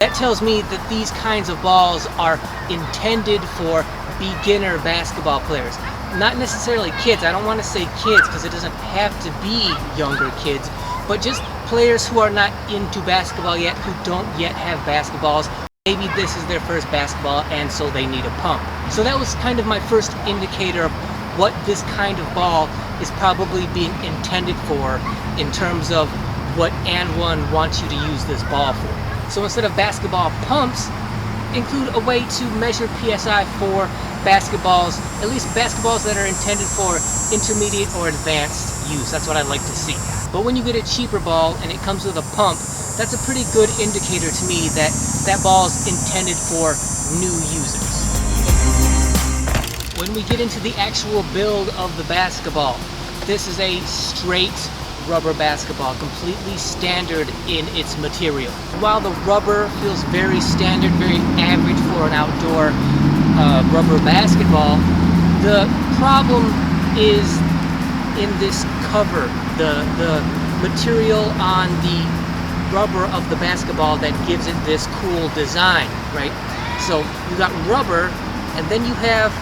That tells me that these kinds of balls are intended for beginner basketball players. Not necessarily kids. I don't want to say kids because it doesn't have to be younger kids, but just players who are not into basketball yet, who don't yet have basketballs. Maybe this is their first basketball and so they need a pump. So that was kind of my first indicator of what this kind of ball is probably being intended for in terms of what AND1 wants you to use this ball for. So instead of basketball pumps, include a way to measure PSI for basketballs, at least basketballs that are intended for intermediate or advanced use. That's what I'd like to see. But when you get a cheaper ball and it comes with a pump, that's a pretty good indicator to me that that ball is intended for new users. When we get into the actual build of the basketball, this is a straight rubber basketball, completely standard in its material. While the rubber feels very standard, very average for an outdoor rubber basketball, the problem is in this cover, the material on the rubber of the basketball that gives it this cool design, right? So you got rubber, and then you have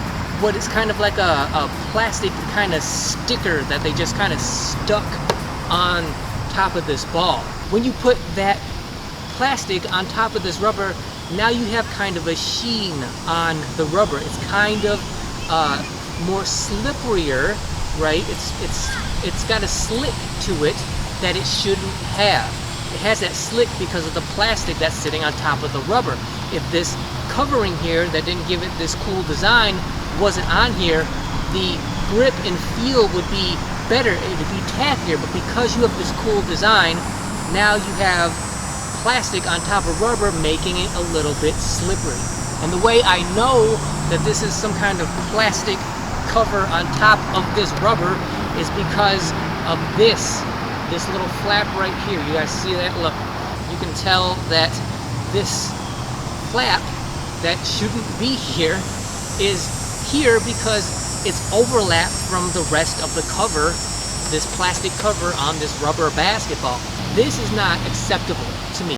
what is kind of like a plastic kind of sticker that they just kind of stuck on top of this ball. When you put that plastic on top of this rubber, now you have kind of a sheen on the rubber. It's kind of more slipperier, right? It's got a slick to it that it shouldn't have. It has that slick because of the plastic that's sitting on top of the rubber. If this covering here that didn't give it this cool design wasn't on here, the grip and feel would be better, it would be tackier, but because you have this cool design, now you have plastic on top of rubber, making it a little bit slippery. And the way I know that this is some kind of plastic cover on top of this rubber is because of this little flap right here. You guys see that? Look, you can tell that this flap that shouldn't be here is here because it's overlapped from the rest of the cover, this plastic cover on this rubber basketball. This is not acceptable to me.